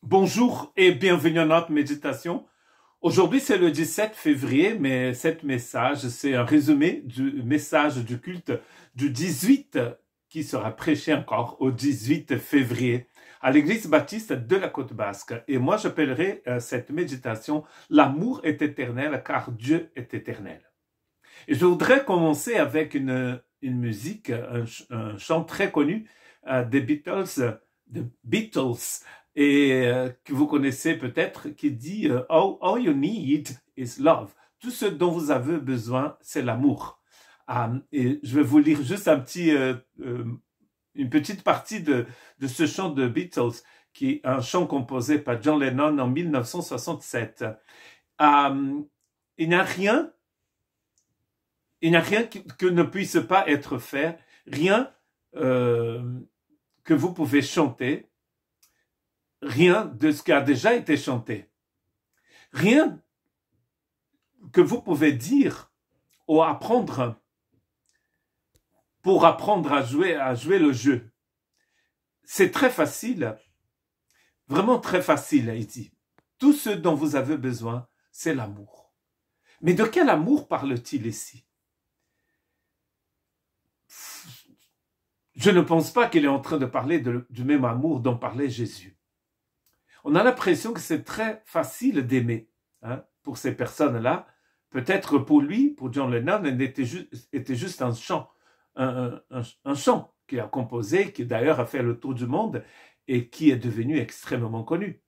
Bonjour et bienvenue à notre méditation. Aujourd'hui, c'est le 17 février, mais cet message, c'est un résumé du message du culte du 18 qui sera prêché encore au 18 février à l'église baptiste de la Côte Basque. Et moi, j'appellerai cette méditation « L'amour est éternel car Dieu est éternel ». Et je voudrais commencer avec une musique, un chant très connu des Beatles, et que vous connaissez peut-être, qui dit all you need is love. Tout ce dont vous avez besoin, c'est l'amour. Et je vais vous lire juste une petite partie de ce chant de Beatles, qui est un chant composé par John Lennon en 1967. Il n'y a rien que ne puisse pas être fait, rien que vous pouvez chanter, rien de ce qui a déjà été chanté, rien que vous pouvez dire ou apprendre pour apprendre à jouer le jeu. C'est très facile, vraiment très facile, il dit. Tout ce dont vous avez besoin, c'est l'amour. Mais de quel amour parle-t-il ici? Je ne pense pas qu'il est en train de parler du même amour dont parlait Jésus. On a l'impression que c'est très facile d'aimer pour ces personnes-là. Peut-être pour lui, pour John Lennon, était juste un chant, un chant qu'il a composé, qui d'ailleurs a fait le tour du monde et qui est devenu extrêmement connu.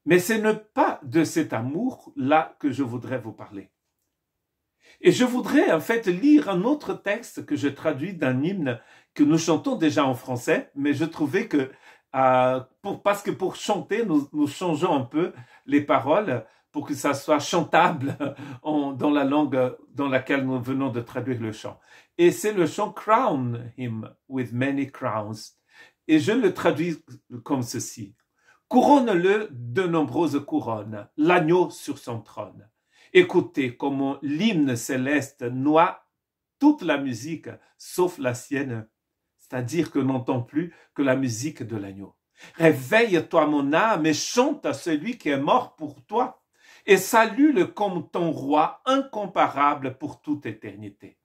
Mais ce n'est pas de cet amour-là que je voudrais vous parler. Et je voudrais en fait lire un autre texte que je traduis d'un hymne que nous chantons déjà en français, mais je trouvais que parce que pour chanter, nous changeons un peu les paroles pour que ça soit chantable dans la langue dans laquelle nous venons de traduire le chant. Et c'est le chant Crown Him with Many Crowns. Et je le traduis comme ceci. Couronne-le de nombreuses couronnes, l'agneau sur son trône. Écoutez comment l'hymne céleste noie toute la musique, sauf la sienne, c'est-à-dire que n'entend plus que la musique de l'agneau. Réveille-toi mon âme et chante à celui qui est mort pour toi et salue-le comme ton roi incomparable pour toute éternité.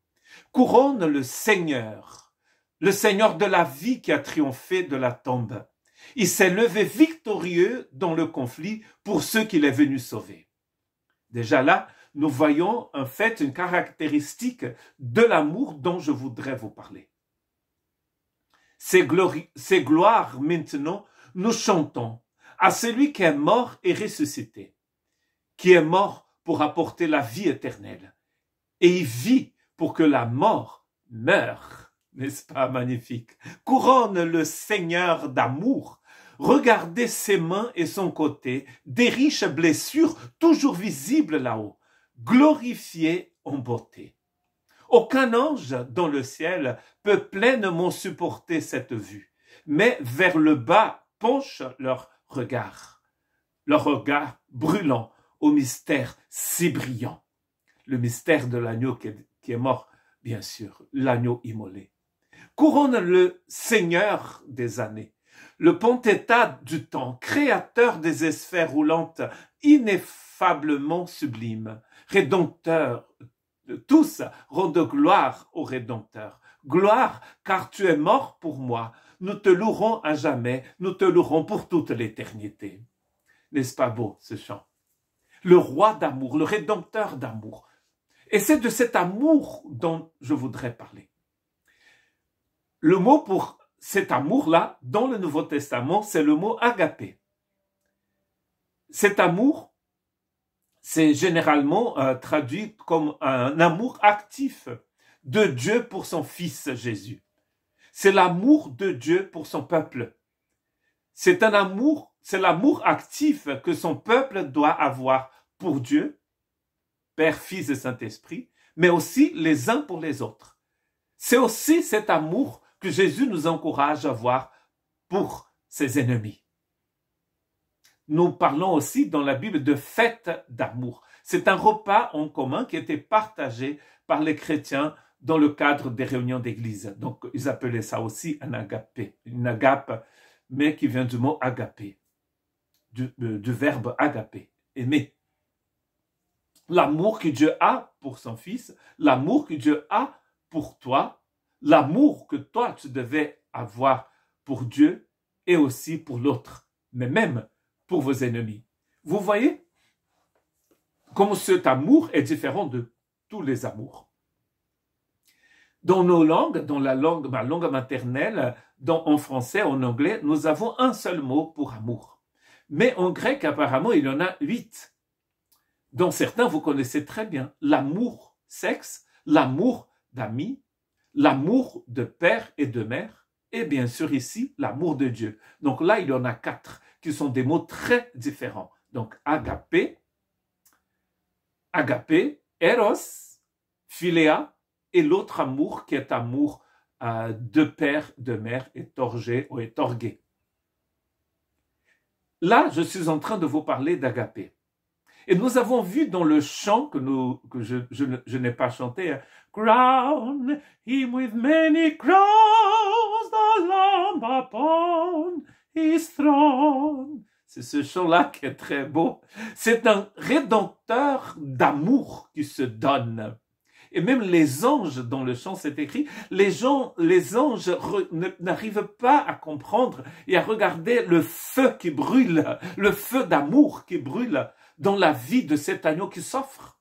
Couronne le Seigneur de la vie qui a triomphé de la tombe. Il s'est levé victorieux dans le conflit pour ceux qu'il est venu sauver. Déjà là, nous voyons en fait une caractéristique de l'amour dont je voudrais vous parler. Ces gloires maintenant, nous chantons à celui qui est mort et ressuscité, qui est mort pour apporter la vie éternelle. Et il vit pour que la mort meure. N'est-ce pas magnifique? Couronne le Seigneur d'amour. Regardez ses mains et son côté, des riches blessures toujours visibles là-haut, glorifiées en beauté. Aucun ange dans le ciel peut pleinement supporter cette vue, mais vers le bas penchent leur regard brûlant au mystère si brillant. Le mystère de l'agneau qui est mort, bien sûr, l'agneau immolé. Couronne le Seigneur des années, le Pentétat du temps, créateur des sphères roulantes, ineffablement sublime, rédempteur. Tous rendent gloire au Rédempteur. Gloire, car tu es mort pour moi. Nous te louerons à jamais, nous te louerons pour toute l'éternité. N'est-ce pas beau ce chant? Le roi d'amour, le Rédempteur d'amour. Et c'est de cet amour dont je voudrais parler. Le mot pour cet amour-là, dans le Nouveau Testament, c'est le mot agapé. Cet amour, c'est généralement traduit comme un amour actif de Dieu pour son Fils Jésus. C'est l'amour de Dieu pour son peuple. C'est l'amour actif que son peuple doit avoir pour Dieu, Père, Fils et Saint-Esprit, mais aussi les uns pour les autres. C'est aussi cet amour que Jésus nous encourage à avoir pour ses ennemis. Nous parlons aussi dans la Bible de fête d'amour. C'est un repas en commun qui était partagé par les chrétiens dans le cadre des réunions d'église. Donc, ils appelaient ça aussi un agapé, une agape, mais qui vient du mot agapé. du verbe agaper, aimer. L'amour que Dieu a pour son Fils, l'amour que Dieu a pour toi, l'amour que toi tu devais avoir pour Dieu et aussi pour l'autre, mais même pour vos ennemis. Vous voyez comment cet amour est différent de tous les amours. Dans nos langues, dans ma langue maternelle, en français, en anglais, nous avons un seul mot pour amour. Mais en grec, apparemment, il y en a 8. Dont certains vous connaissez très bien. L'amour sexe, l'amour d'amis, l'amour de père et de mère, et bien sûr ici, l'amour de Dieu. Donc là, il y en a 4 qui sont des mots très différents. Donc agapé, eros, philéa, et l'autre amour qui est amour de père, de mère, etorgé ou etorgué. Là, je suis en train de vous parler d'agapé. Et nous avons vu dans le chant que je n'ai pas chanté, hein, Crown him with many crowns, the Lamb upon his throne. C'est ce chant-là qui est très beau. C'est un rédempteur d'amour qui se donne. Et même les anges, dans le chant, c'est écrit, les anges n'arrivent pas à comprendre et à regarder le feu qui brûle, le feu d'amour qui brûle dans la vie de cet agneau qui s'offre.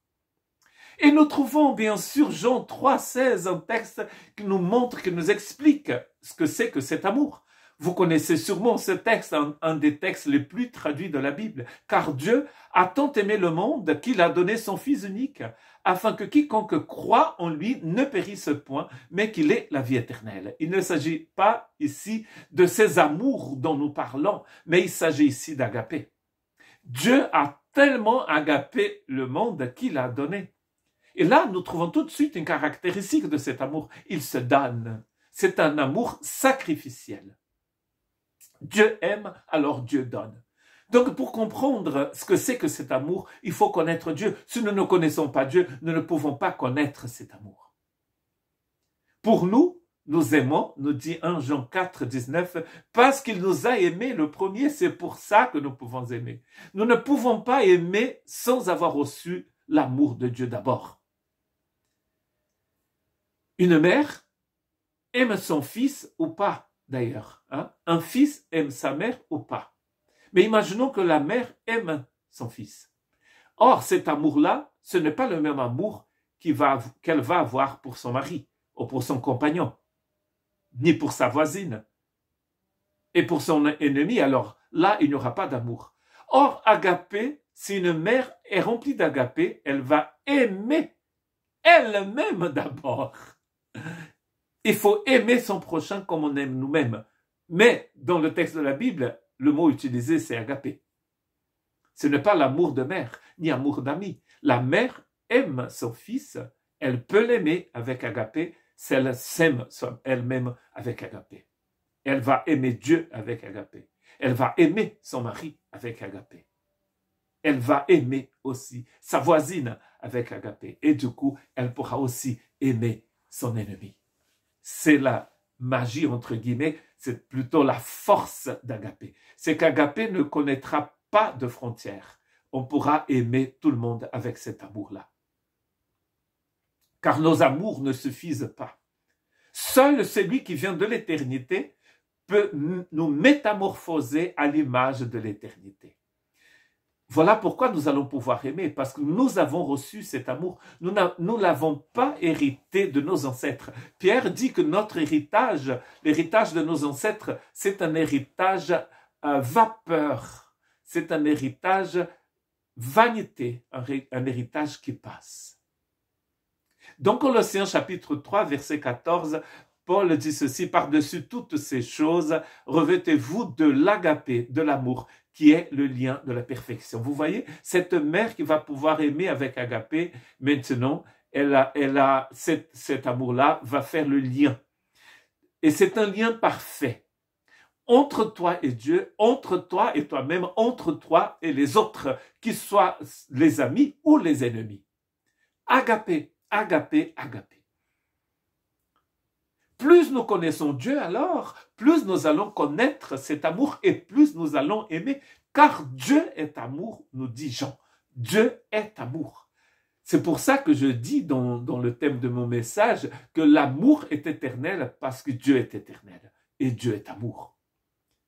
Et nous trouvons bien sûr Jean 3,16, un texte qui nous montre, qui nous explique ce que c'est que cet amour. Vous connaissez sûrement ce texte, un des textes les plus traduits de la Bible. Car Dieu a tant aimé le monde qu'il a donné son Fils unique, afin que quiconque croit en lui ne périsse point, mais qu'il ait la vie éternelle. Il ne s'agit pas ici de ces amours dont nous parlons, mais il s'agit ici d'agapé. Dieu a tellement agapé le monde qu'il a donné. Et là, nous trouvons tout de suite une caractéristique de cet amour. Il se donne. C'est un amour sacrificiel. Dieu aime, alors Dieu donne. Donc, pour comprendre ce que c'est que cet amour, il faut connaître Dieu. Si nous ne connaissons pas Dieu, nous ne pouvons pas connaître cet amour. Pour nous, nous aimons, nous dit 1 Jean 4, 19, parce qu'il nous a aimés le premier, c'est pour ça que nous pouvons aimer. Nous ne pouvons pas aimer sans avoir reçu l'amour de Dieu d'abord. Une mère aime son fils ou pas, d'ailleurs. Hein? Un fils aime sa mère ou pas. Mais imaginons que la mère aime son fils. Or, cet amour-là, ce n'est pas le même amour qu'elle va avoir pour son mari ou pour son compagnon, ni pour sa voisine. Et pour son ennemi, alors là, il n'y aura pas d'amour. Or, agapé, si une mère est remplie d'agapé, elle va aimer elle-même d'abord. Il faut aimer son prochain comme on aime nous-mêmes. Mais dans le texte de la Bible, le mot utilisé, c'est agapé. Ce n'est pas l'amour de mère, ni amour d'ami. La mère aime son fils, elle peut l'aimer avec agapé, si elle s'aime elle-même avec agapé. Elle va aimer Dieu avec agapé. Elle va aimer son mari avec agapé. Elle va aimer aussi sa voisine avec agapé. Et du coup, elle pourra aussi aimer son ennemi. C'est la magie, entre guillemets, c'est plutôt la force d'agapé. C'est qu'agapé ne connaîtra pas de frontières. On pourra aimer tout le monde avec cet amour-là. Car nos amours ne suffisent pas. Seul celui qui vient de l'éternité peut nous métamorphoser à l'image de l'éternité. Voilà pourquoi nous allons pouvoir aimer, parce que nous avons reçu cet amour. Nous ne l'avons pas hérité de nos ancêtres. Pierre dit que notre héritage, l'héritage de nos ancêtres, c'est un héritage vapeur. C'est un héritage vanité, un héritage qui passe. Dans Colossiens chapitre 3, verset 14, Paul dit ceci, par-dessus toutes ces choses, revêtez-vous de l'agapé, de l'amour, qui est le lien de la perfection. Vous voyez, cette mère qui va pouvoir aimer avec agapé, maintenant, cet amour-là va faire le lien. Et c'est un lien parfait. Entre toi et Dieu, entre toi et toi-même, entre toi et les autres, qu'ils soient les amis ou les ennemis. Agapé, agapé, agapé. Plus nous connaissons Dieu alors, plus nous allons connaître cet amour et plus nous allons aimer. Car Dieu est amour, nous dit Jean. Dieu est amour. C'est pour ça que je dis dans le thème de mon message que l'amour est éternel parce que Dieu est éternel. Et Dieu est amour.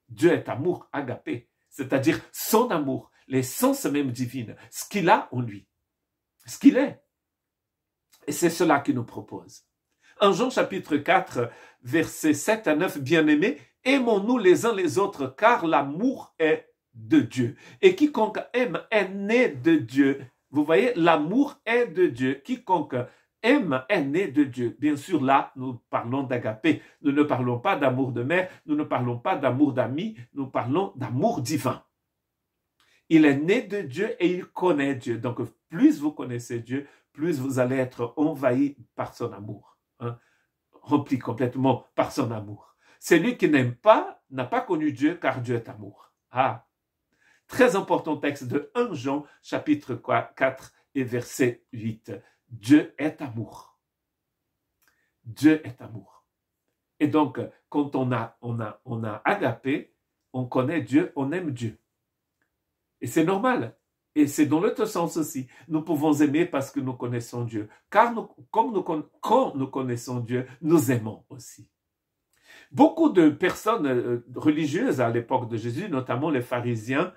Dieu est amour agapé, c'est-à-dire son amour, l'essence même divine, ce qu'il a en lui, ce qu'il est. Et c'est cela qu'il nous propose. En Jean chapitre 4, versets 7 à 9, bien-aimés, aimons-nous les uns les autres, car l'amour est de Dieu. Et quiconque aime est né de Dieu. Vous voyez, l'amour est de Dieu. Quiconque aime est né de Dieu. Bien sûr, là, nous parlons d'agapé. Nous ne parlons pas d'amour de mère, nous ne parlons pas d'amour d'amis, nous parlons d'amour divin. Il est né de Dieu et il connaît Dieu. Donc, plus vous connaissez Dieu, plus vous allez être envahi par son amour. Rempli complètement par son amour. Celui qui n'aime pas n'a pas connu Dieu car Dieu est amour. Très important texte de 1 Jean chapitre 4 et verset 8. Dieu est amour. Dieu est amour. Et donc, quand on a agapé, on connaît Dieu, on aime Dieu. Et c'est normal. Et c'est dans l'autre sens aussi. Nous pouvons aimer parce que nous connaissons Dieu. Car quand nous connaissons Dieu, nous aimons aussi. Beaucoup de personnes religieuses à l'époque de Jésus, notamment les pharisiens,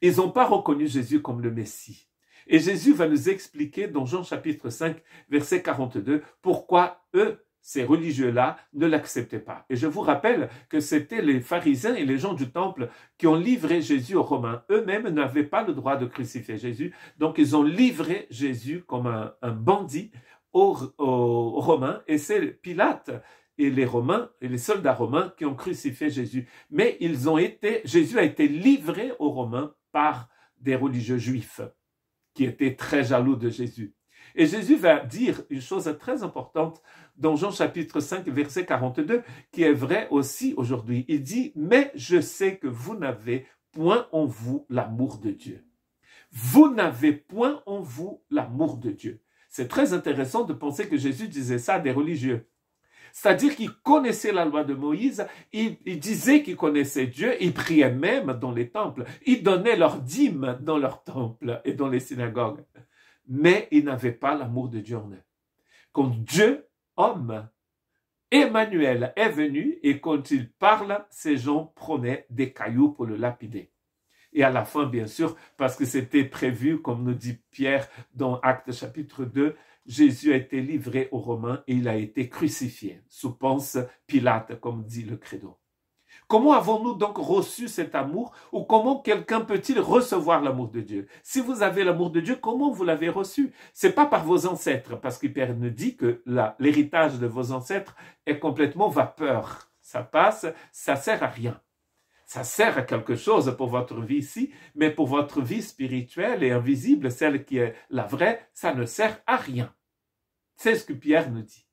ils n'ont pas reconnu Jésus comme le Messie. Et Jésus va nous expliquer dans Jean chapitre 5, verset 42, pourquoi eux, ces religieux-là, ne l'acceptaient pas. Et je vous rappelle que c'était les pharisiens et les gens du temple qui ont livré Jésus aux Romains. Eux-mêmes n'avaient pas le droit de crucifier Jésus, donc ils ont livré Jésus comme un bandit aux Romains, et c'est Pilate et les Romains et les soldats romains qui ont crucifié Jésus. Mais Jésus a été livré aux Romains par des religieux juifs qui étaient très jaloux de Jésus. Et Jésus va dire une chose très importante dans Jean chapitre 5, verset 42, qui est vrai aussi aujourd'hui. Il dit, « Mais je sais que vous n'avez point en vous l'amour de Dieu. » Vous n'avez point en vous l'amour de Dieu. C'est très intéressant de penser que Jésus disait ça à des religieux. C'est-à-dire qu'ils connaissaient la loi de Moïse, ils disaient qu'ils connaissaient Dieu, ils priaient même dans les temples, ils donnaient leurs dîmes dans leurs temples et dans les synagogues. Mais ils n'avaient pas l'amour de Dieu en eux. Quand Dieu, homme, Emmanuel est venu et quand il parle, ces gens prenaient des cailloux pour le lapider. Et à la fin, bien sûr, parce que c'était prévu, comme nous dit Pierre dans Actes chapitre 2, Jésus a été livré aux Romains et il a été crucifié sous Ponce Pilate, comme dit le credo. Comment avons-nous donc reçu cet amour ou comment quelqu'un peut-il recevoir l'amour de Dieu? Si vous avez l'amour de Dieu, comment vous l'avez reçu? C'est pas par vos ancêtres, parce que Pierre nous dit que l'héritage de vos ancêtres est complètement vapeur. Ça passe, ça sert à rien. Ça sert à quelque chose pour votre vie ici, mais pour votre vie spirituelle et invisible, celle qui est la vraie, ça ne sert à rien. C'est ce que Pierre nous dit.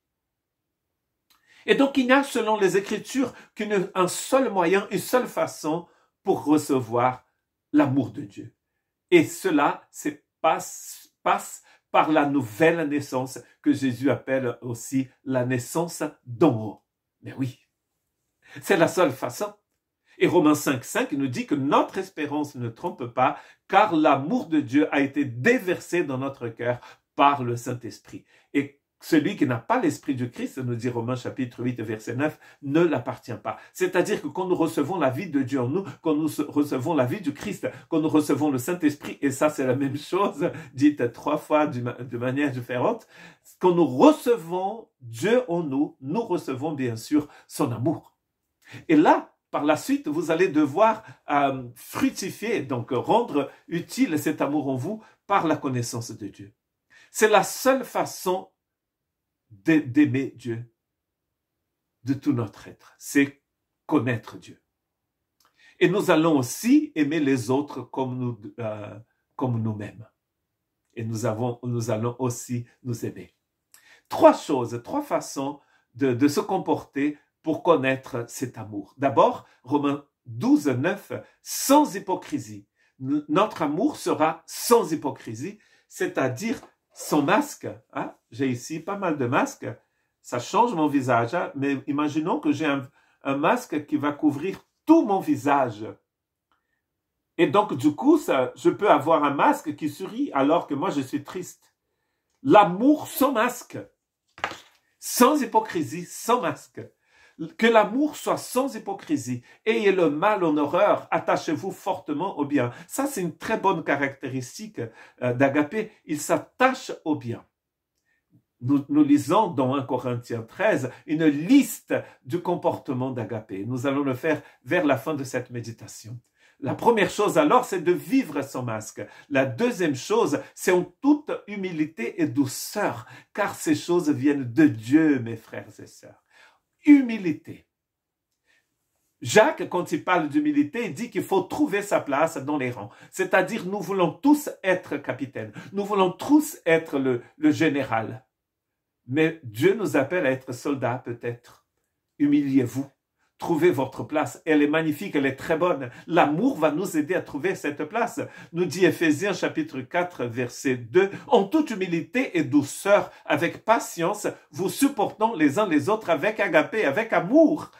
Et donc, il n'y a, selon les Écritures, qu'un seul moyen, une seule façon pour recevoir l'amour de Dieu. Et cela passe par la nouvelle naissance que Jésus appelle aussi la naissance d'en haut. Mais oui, c'est la seule façon. Et Romains 5,5 nous dit que notre espérance ne trompe pas, car l'amour de Dieu a été déversé dans notre cœur par le Saint-Esprit. Et celui qui n'a pas l'Esprit du Christ, nous dit Romains chapitre 8, verset 9, ne l'appartient pas. C'est-à-dire que quand nous recevons la vie de Dieu en nous, quand nous recevons la vie du Christ, quand nous recevons le Saint-Esprit, et ça c'est la même chose, dite 3 fois de manière différente, quand nous recevons Dieu en nous, nous recevons bien sûr son amour. Et là, par la suite, vous allez devoir fructifier, donc rendre utile cet amour en vous par la connaissance de Dieu. C'est la seule façon d'aimer Dieu de tout notre être, c'est connaître Dieu. Et nous allons aussi aimer les autres comme nous-mêmes. Et nous allons aussi nous aimer. 3 façons de se comporter pour connaître cet amour. D'abord, Romains 12, 9, sans hypocrisie. Notre amour sera sans hypocrisie, c'est-à-dire sans masque. J'ai ici pas mal de masques. Ça change mon visage, hein, mais imaginons que j'ai un masque qui va couvrir tout mon visage. Et donc, du coup, je peux avoir un masque qui sourit alors que moi, je suis triste. L'amour sans masque, sans hypocrisie, sans masque. Que l'amour soit sans hypocrisie. Ayez le mal en horreur, attachez-vous fortement au bien. Ça, c'est une très bonne caractéristique d'Agapé. Il s'attache au bien. Nous lisons dans 1 Corinthiens 13 une liste du comportement d'Agapé. Nous allons le faire vers la fin de cette méditation. La première chose alors, c'est de vivre sans masque. La deuxième chose, c'est en toute humilité et douceur, car ces choses viennent de Dieu, mes frères et sœurs. Humilité. Jacques, quand il parle d'humilité, il dit qu'il faut trouver sa place dans les rangs. C'est-à-dire, nous voulons tous être capitaines. Nous voulons tous être le général. Mais Dieu nous appelle à être soldats, peut-être. Humiliez-vous. Trouvez votre place. Elle est magnifique, elle est très bonne. L'amour va nous aider à trouver cette place. Nous dit Éphésiens chapitre 4, verset 2. En toute humilité et douceur, avec patience, vous supportons les uns les autres avec agapé, avec amour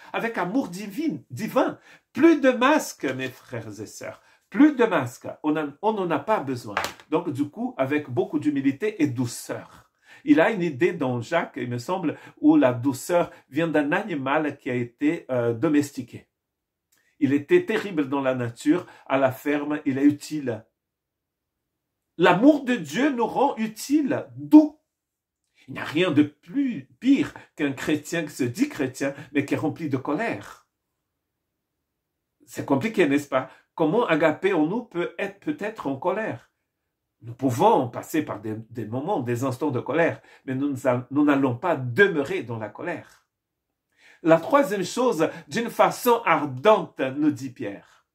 divin. Plus de masques, mes frères et sœurs. Plus de masques. On n'en a pas besoin. Donc, du coup, avec beaucoup d'humilité et douceur. Il a une idée dans Jacques, il me semble, où la douceur vient d'un animal qui a été domestiqué. Il était terrible dans la nature, à la ferme, il est utile. L'amour de Dieu nous rend utiles, doux. Il n'y a rien de plus pire qu'un chrétien qui se dit chrétien, mais qui est rempli de colère. C'est compliqué, n'est-ce pas? Comment agapé en nous peut être en colère? Nous pouvons passer par des moments, des instants de colère, mais nous n'allons pas demeurer dans la colère. La troisième chose, d'une façon ardente, nous dit Pierre.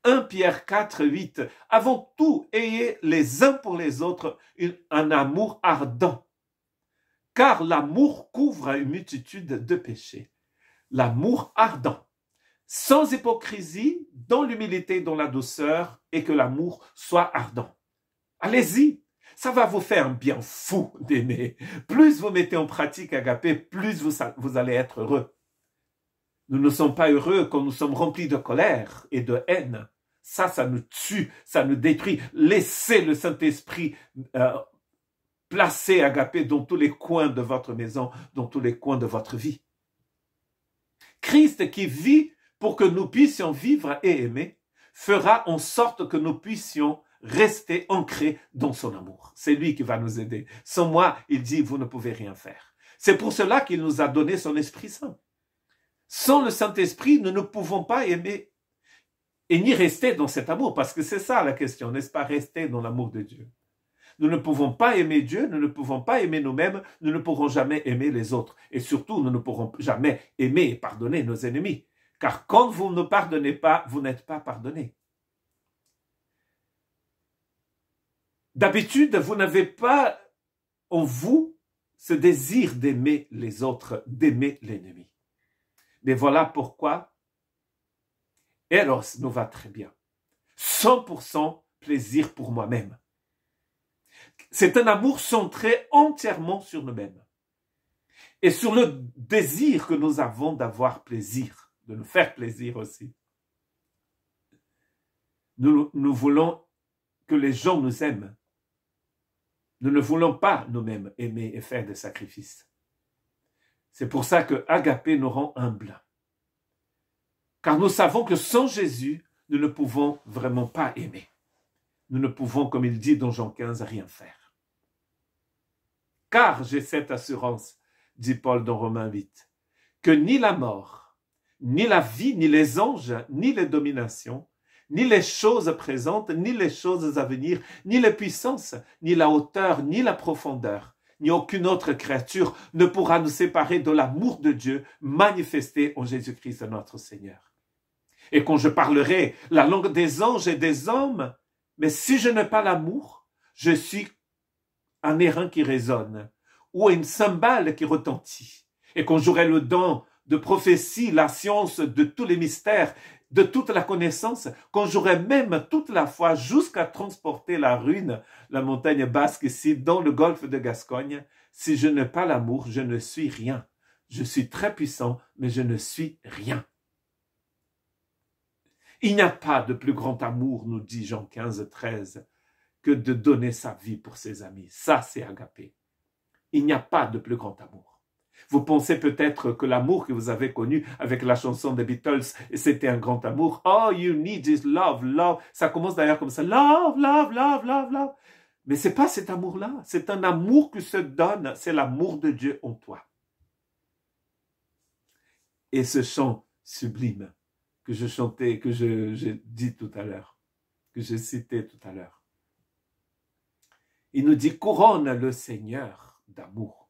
1 Pierre 4, 8. Avant tout, ayez les uns pour les autres un amour ardent, car l'amour couvre une multitude de péchés. L'amour ardent, sans hypocrisie, dans l'humilité, dans la douceur, et que l'amour soit ardent. Allez-y, ça va vous faire un bien fou d'aimer. Plus vous mettez en pratique agapé, plus vous allez être heureux. Nous ne sommes pas heureux quand nous sommes remplis de colère et de haine. Ça nous tue, ça nous détruit. Laissez le Saint-Esprit placer agapé dans tous les coins de votre maison, dans tous les coins de votre vie. Christ qui vit pour que nous puissions vivre et aimer, fera en sorte que nous puissions rester ancrés dans son amour. C'est lui qui va nous aider. Sans moi, il dit, vous ne pouvez rien faire. C'est pour cela qu'il nous a donné son Esprit Saint. Sans le Saint-Esprit, nous ne pouvons pas aimer et ni rester dans cet amour, parce que c'est ça la question, n'est-ce pas, rester dans l'amour de Dieu. Nous ne pouvons pas aimer Dieu, nous ne pouvons pas aimer nous-mêmes, nous ne pourrons jamais aimer les autres. Et surtout, nous ne pourrons jamais aimer et pardonner nos ennemis. Car quand vous ne pardonnez pas, vous n'êtes pas pardonné. D'habitude, vous n'avez pas en vous ce désir d'aimer les autres, d'aimer l'ennemi. Mais voilà pourquoi Eros nous va très bien. 100% plaisir pour moi-même. C'est un amour centré entièrement sur nous-mêmes. Et sur le désir que nous avons d'avoir plaisir, de nous faire plaisir aussi. Nous voulons que les gens nous aiment. Nous ne voulons pas nous-mêmes aimer et faire des sacrifices. C'est pour ça que agapé nous rend humbles. Car nous savons que sans Jésus, nous ne pouvons vraiment pas aimer. Nous ne pouvons, comme il dit dans Jean 15, rien faire. Car j'ai cette assurance, dit Paul dans Romains 8, que ni la mort, ni la vie, ni les anges, ni les dominations, ni les choses présentes, ni les choses à venir, ni les puissances, ni la hauteur, ni la profondeur, ni aucune autre créature ne pourra nous séparer de l'amour de Dieu manifesté en Jésus-Christ notre Seigneur. Et quand je parlerai la langue des anges et des hommes, mais si je n'ai pas l'amour, je suis un airain qui résonne, ou une cymbale qui retentit. Et quand j'aurai le don de prophétie, la science de tous les mystères, de toute la connaissance, quand j'aurai même toute la foi jusqu'à transporter la ruine, la montagne basque ici, dans le golfe de Gascogne, si je n'ai pas l'amour, je ne suis rien. Je suis très puissant, mais je ne suis rien. Il n'y a pas de plus grand amour, nous dit Jean 15, 13, que de donner sa vie pour ses amis. Ça, c'est agapé. Il n'y a pas de plus grand amour. Vous pensez peut-être que l'amour que vous avez connu avec la chanson des Beatles, c'était un grand amour. Oh, you need this love, love. Ça commence d'ailleurs comme ça. Love, love, love, love, love. Mais c'est pas cet amour-là. C'est un amour qui se donne. C'est l'amour de Dieu en toi. Et ce chant sublime que je chantais, que j'ai dit tout à l'heure, que j'ai cité tout à l'heure. Il nous dit, couronne le Seigneur d'amour.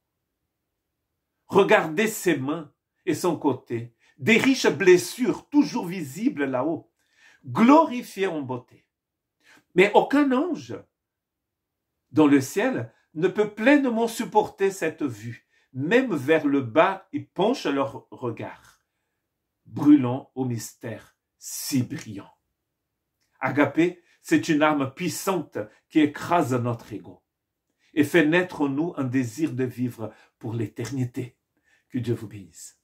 Regardez ses mains et son côté, des riches blessures toujours visibles là-haut, glorifiées en beauté. Mais aucun ange dans le ciel ne peut pleinement supporter cette vue. Même vers le bas, ils penchent leur regard, brûlant au mystère si brillant. Agapé, c'est une arme puissante qui écrase notre ego et fait naître en nous un désir de vivre pour l'éternité. Que Dieu vous bénisse.